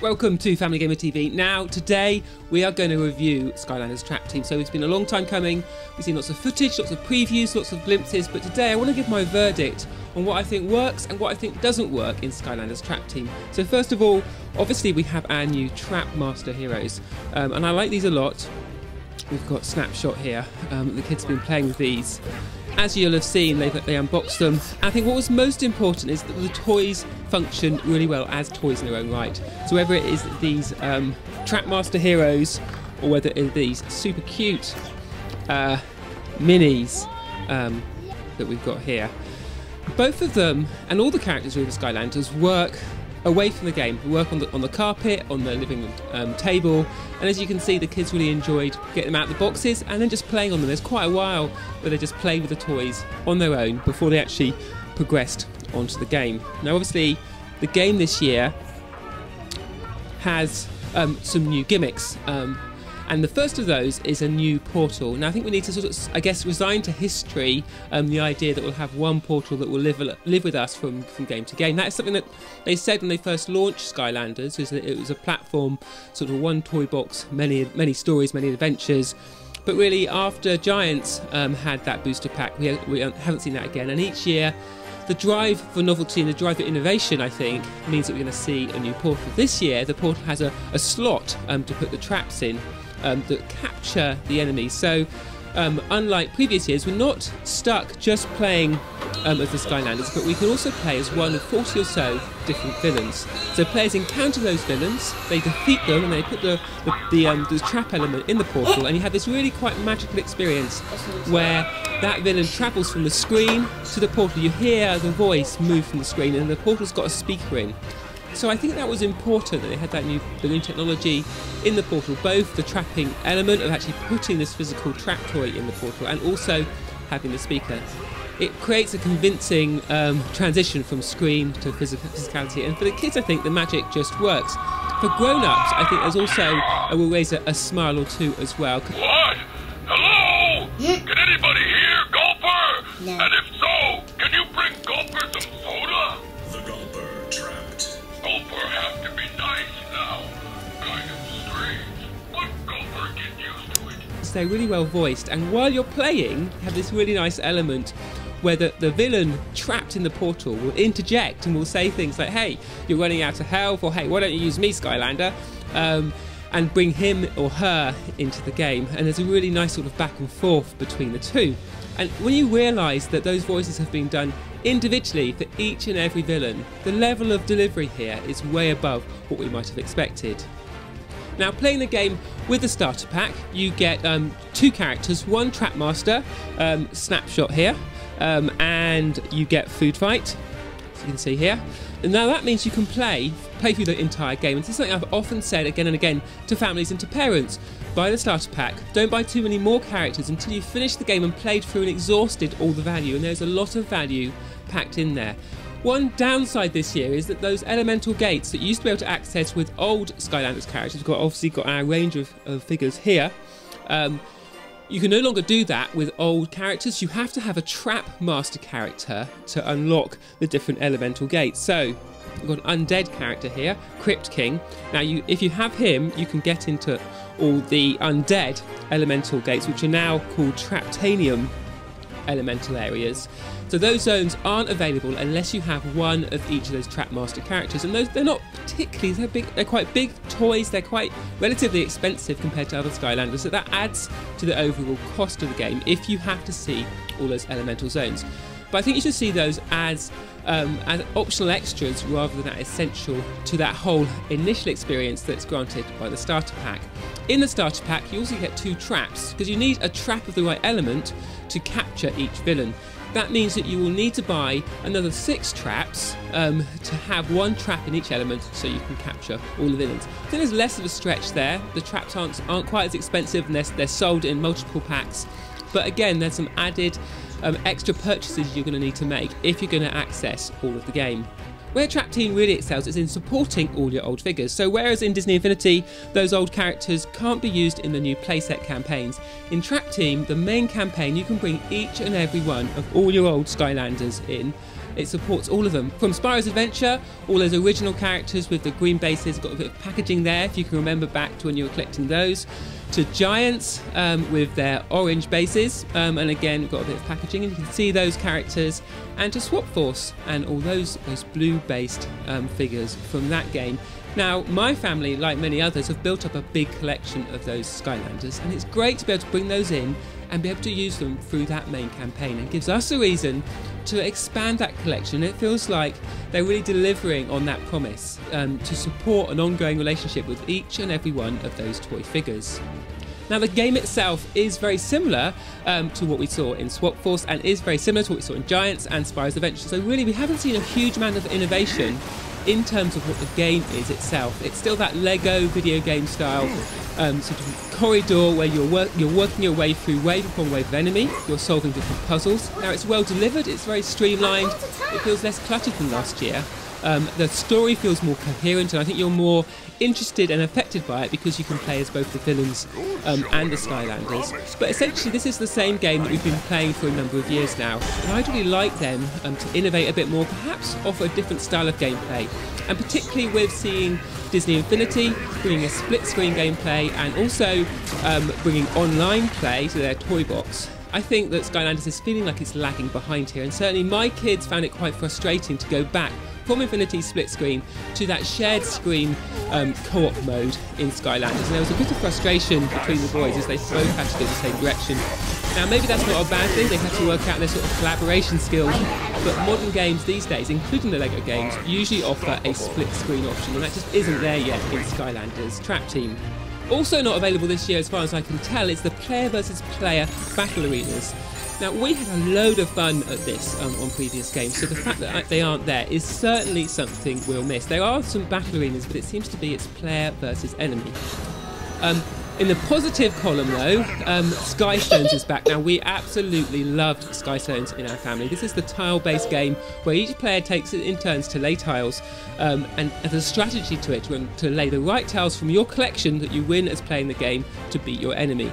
Welcome to Family Gamer TV. Now, today we are going to review Skylanders Trap Team. So it's been a long time coming. We've seen lots of footage, lots of previews, lots of glimpses, but today I want to give my verdict on what I think works and what I think doesn't work in Skylanders Trap Team. So first of all, obviously we have our new Trap Master heroes, and I like these a lot. We've got Snapshot here. The kids have been playing with these. As you'll have seen, they unboxed them. And I think what was most important is that the toys function really well as toys in their own right. So whether it is these Trap Master heroes or whether it is these super cute minis that we've got here, both of them and all the characters within Skylanders work away from the game. We work on the carpet, on the living room table, and as you can see, the kids really enjoyed getting them out of the boxes and then just playing on them. There's quite a while where they just play with the toys on their own before they actually progressed onto the game. Now obviously the game this year has some new gimmicks, and the first of those is a new portal. Now I think we need to sort of, I guess, resign to history the idea that we'll have one portal that will live with us from game to game. That is something that they said when they first launched Skylanders, is that it was a platform, sort of one toy box, many stories, many adventures. But really, after Giants had that booster pack, we haven't seen that again. And each year, the drive for novelty and the drive for innovation, I think, means that we're going to see a new portal. This year, the portal has a slot to put the traps in that capture the enemy. So, unlike previous years, we're not stuck just playing as the Skylanders, but we can also play as one of 40 or so different villains. So players encounter those villains, they defeat them, and they put the trap element in the portal, and you have this really quite magical experience where that villain travels from the screen to the portal. You hear the voice move from the screen, and the portal's got a speaker in. So I think that was important that they had that new balloon technology in the portal, both the trapping element of actually putting this physical trap toy in the portal and also having the speaker. It creates a convincing transition from screen to physicality, and for the kids I think the magic just works. For grown-ups I think there's also, will raise a smile or two as well. What? Hello? Can anybody hear Gulper? No. And if so, can you bring Gulper some soda? The Gulper trapped. Gulper have to be nice now. Kind of strange. But Gulper get used to it. They're really well voiced, and while you're playing, you have this really nice element where the villain trapped in the portal will interject and will say things like, hey, you're running out of health, or hey, why don't you use me, Skylander, and bring him or her into the game. And there's a really nice sort of back and forth between the two. And when you realise that those voices have been done individually for each and every villain, the level of delivery here is way above what we might have expected. Now, playing the game with the starter pack, you get two characters, one Trap Master, Snapshot here, and you get Food Fight, as you can see here. And now that means you can play through the entire game. And this is something I've often said again and again to families and to parents. Buy the starter pack, don't buy too many more characters until you've finished the game and played through and exhausted all the value, and there's a lot of value packed in there. One downside this year is that those elemental gates that you used to be able to access with old Skylanders characters, we've obviously got our range of figures here, you can no longer do that with old characters. You have to have a Trap Master character to unlock the different elemental gates. So we've got an undead character here, Crypt King. Now if you have him, you can get into all the undead elemental gates, which are now called Traptanium elemental areas. So those zones aren't available unless you have one of each of those Trap Master characters, and they're not particularly big. They're quite big toys. They're quite relatively expensive compared to other Skylanders, so that adds to the overall cost of the game if you have to see all those elemental zones. But I think you should see those as optional extras rather than essential to that whole initial experience that's granted by the starter pack. In the starter pack you also get two traps, because you need a trap of the right element to capture each villain. That means that you will need to buy another 6 traps to have one trap in each element so you can capture all the villains. I think there's less of a stretch there. The traps aren't quite as expensive, and they're sold in multiple packs. But again, there's some added extra purchases you're going to need to make if you're going to access all of the game. Where Trap Team really excels is in supporting all your old figures. So whereas in Disney Infinity those old characters can't be used in the new playset campaigns, in Trap Team, the main campaign, you can bring each and every one of all your old Skylanders in it supports all of them. From Spyro's Adventure, all those original characters with the green bases, got a bit of packaging there, if you can remember back to when you were collecting those, to Giants with their orange bases, and again got a bit of packaging, and you can see those characters, and to Swap Force and all those blue based figures from that game. Now, my family, like many others, have built up a big collection of those Skylanders, and it's great to be able to bring those in and be able to use them through that main campaign. It gives us a reason to expand that collection. It feels like they're really delivering on that promise to support an ongoing relationship with each and every one of those toy figures. Now, the game itself is very similar to what we saw in Swap Force, and is very similar to what we saw in Giants and Spyro's Adventure. So really, we haven't seen a huge amount of innovation in terms of what the game is itself. It's still that Lego video game style sort of corridor where you're working your way through wave upon wave of enemy, you're solving different puzzles. Now, it's well delivered, it's very streamlined, it feels less cluttered than last year. The story feels more coherent, and I think you're more interested and affected by it because you can play as both the villains and the Skylanders. But essentially, this is the same game that we've been playing for a number of years now, and I'd really like them to innovate a bit more, perhaps offer a different style of gameplay, and particularly with seeing Disney Infinity bringing a split-screen gameplay and also bringing online play to their toy box. I think that Skylanders is feeling like it's lagging behind here, and certainly my kids found it quite frustrating to go back from Infinity's split screen to that shared screen co-op mode in Skylanders, and there was a bit of frustration between the boys as they both had to go the same direction. Now, maybe that's not a bad thing, they had to work out their sort of collaboration skills, but modern games these days, including the Lego games, usually offer a split screen option, and that just isn't there yet in Skylanders Trapteam. Also not available this year, as far as I can tell, is the player versus player battle arenas. Now, we had a load of fun at this on previous games, so the fact that they aren't there is certainly something we'll miss. There are some battle arenas, but it seems to be it's player versus enemy. In the positive column, though, Skystones is back. Now, we absolutely loved Skystones in our family. This is the tile-based game where each player takes it in turns to lay tiles, and there's a strategy to it to lay the right tiles from your collection that you win as playing the game to beat your enemy.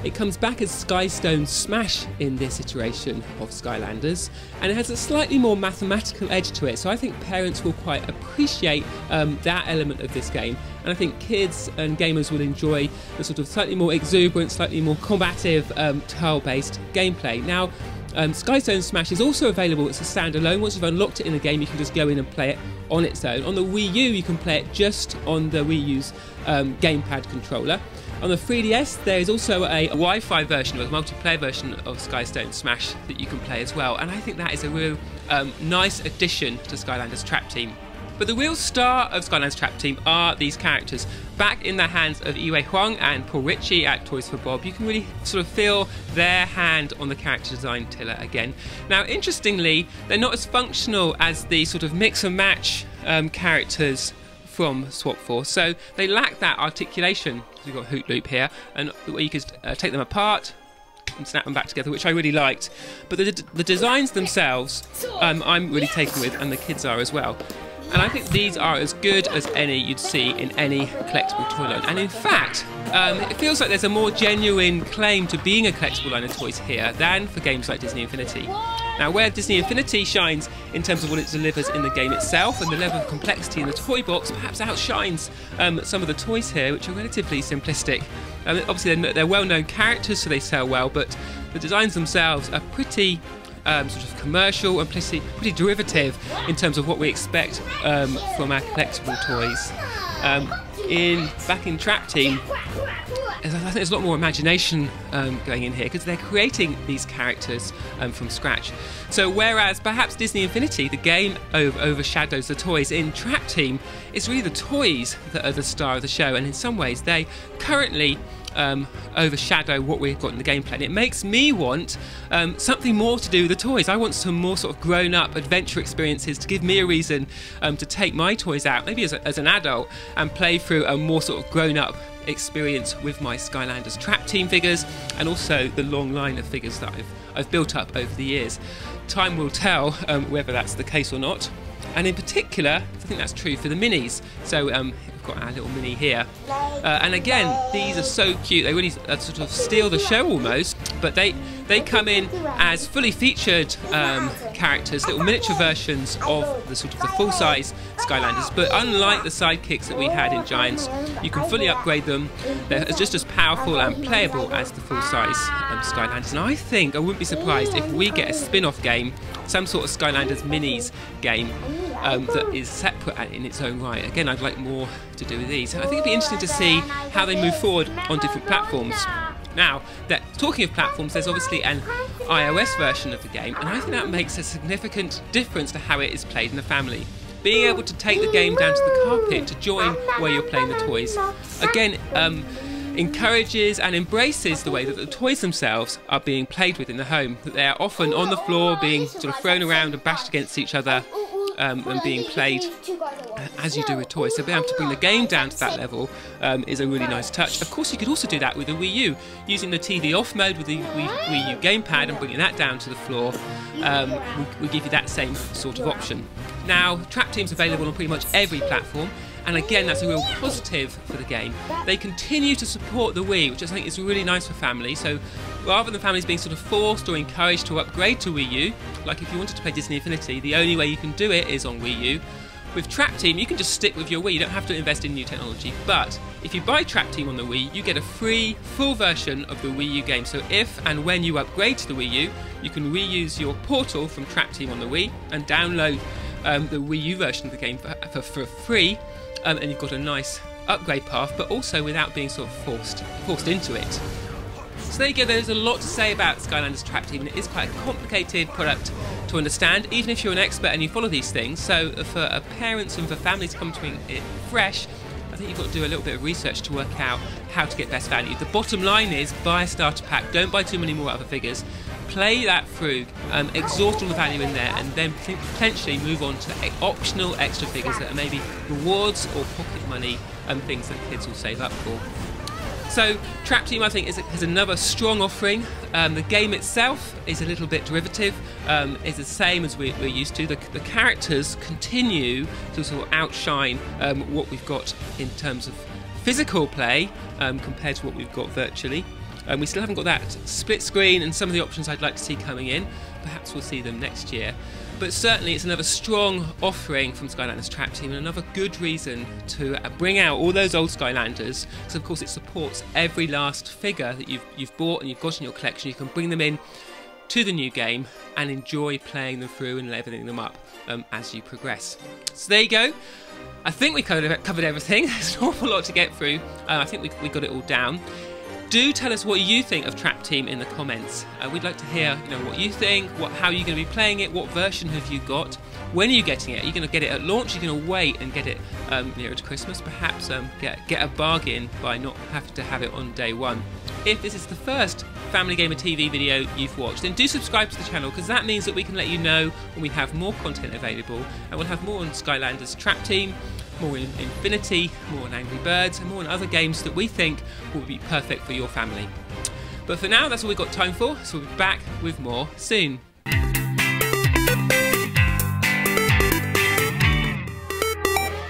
It comes back as Skystone Smash in this iteration of Skylanders, and it has a slightly more mathematical edge to it, so I think parents will quite appreciate that element of this game, and I think kids and gamers will enjoy the sort of slightly more exuberant, slightly more combative tile-based gameplay. Now, Skystone Smash is also available as a standalone. Once you've unlocked it in the game, you can just go in and play it on its own. On the Wii U, you can play it just on the Wii U's gamepad controller. On the 3DS, there is also a Wi-Fi version, or a multiplayer version of Skystone Smash that you can play as well, and I think that is a real nice addition to Skylanders Trapteam. But the real star of Skylanders Trapteam are these characters. Back in the hands of Yue Huang and Paul Ritchie at Toys for Bob, you can really sort of feel their hand on the character design tiller again. Now, interestingly, they're not as functional as the sort of mix and match characters from Swap Force, so they lack that articulation. We've got Hoot Loop here, and where you could take them apart and snap them back together, which I really liked. But the designs themselves, I'm really taken with, and the kids are as well. And I think these are as good as any you'd see in any collectible toy line. And in fact, it feels like there's a more genuine claim to being a collectible line of toys here than for games like Disney Infinity. Now, where Disney Infinity shines in terms of what it delivers in the game itself and the level of complexity in the toy box perhaps outshines some of the toys here, which are relatively simplistic. Obviously, they're well-known characters, so they sell well, but the designs themselves are pretty sort of commercial and pretty derivative in terms of what we expect from our collectible toys. Back in Trapteam, I think there's a lot more imagination going in here because they're creating these characters from scratch. So whereas perhaps Disney Infinity, the game overshadows the toys, in Trapteam it's really the toys that are the star of the show, and in some ways they currently overshadow what we've got in the gameplay. And it makes me want something more to do with the toys. I want some more sort of grown-up adventure experiences to give me a reason to take my toys out, maybe as an adult, and play through a more sort of grown-up experience with my Skylanders Trapteam figures, and also the long line of figures that I've built up over the years. Time will tell whether that's the case or not. And in particular, I think that's true for the minis. So we've got our little mini here. And again, these are so cute. They really sort of steal the show almost, but they They come in as fully featured characters, little miniature versions of the sort of the full-size Skylanders, but unlike the sidekicks that we had in Giants, you can fully upgrade them. They're just as powerful and playable as the full-size Skylanders, and I think I wouldn't be surprised if we get a spin-off game, some sort of Skylanders minis game that is separate in its own right. Again, I'd like more to do with these, and I think it'd be interesting to see how they move forward on different platforms. Now, talking of platforms, there's obviously an iOS version of the game, and I think that makes a significant difference to how it is played in the family. Being able to take the game down to the carpet to join where you're playing the toys, again, encourages and embraces the way that the toys themselves are being played with in the home, that they are often on the floor being sort of thrown around and bashed against each other and being played as you do with toys. So being able to bring the game down to that level is a really nice touch. Of course, you could also do that with the Wii U, using the TV off mode with the Wii U gamepad and bringing that down to the floor. We give you that same sort of option. Now, Traptanium's available on pretty much every platform, and again, that's a real positive for the game. They continue to support the Wii, which I think is really nice for families. So rather than families being sort of forced or encouraged to upgrade to Wii U, like if you wanted to play Disney Infinity, the only way you can do it is on Wii U. With Traptanium, you can just stick with your Wii. You don't have to invest in new technology. But if you buy Traptanium on the Wii, you get a free, full version of the Wii U game. So if and when you upgrade to the Wii U, you can reuse your portal from Traptanium on the Wii and download the Wii U version of the game for free. And you've got a nice upgrade path, but also without being sort of forced into it. So there you go, there's a lot to say about Skylanders Traptanium, and it is quite a complicated product to understand, even if you're an expert and you follow these things. So for parents and for families to come to it fresh, I think you've got to do a little bit of research to work out how to get best value. The bottom line is, buy a starter pack, don't buy too many more other figures. Play that through, exhaust all the value in there, and then potentially move on to optional extra figures that are maybe rewards or pocket money and things that kids will save up for. So Traptanium, I think, is another strong offering. The game itself is a little bit derivative, is the same as we're used to. The characters continue to sort of outshine what we've got in terms of physical play compared to what we've got virtually. We still haven't got that split screen and some of the options I'd like to see coming in. Perhaps we'll see them next year. But certainly it's another strong offering from Skylanders Traptanium, and another good reason to bring out all those old Skylanders, because of course it supports every last figure that you've bought and you've got in your collection. You can bring them in to the new game and enjoy playing them through and leveling them up as you progress. So there you go. I think we covered everything. There's an awful lot to get through. I think we got it all down. Do tell us what you think of Traptanium in the comments. We'd like to hear, what you think, how you're going to be playing it, what version have you got, when are you getting it? Are you going to get it at launch? Are you going to wait and get it nearer to Christmas? Perhaps get a bargain by not having to have it on day one. If this is the first Family Gamer TV video you've watched, then do subscribe to the channel, because that means that we can let you know when we have more content available, and we'll have more on Skylanders Traptanium, more in Infinity, more on Angry Birds, and more on other games that we think will be perfect for your family. But for now, that's all we've got time for, so we'll be back with more soon.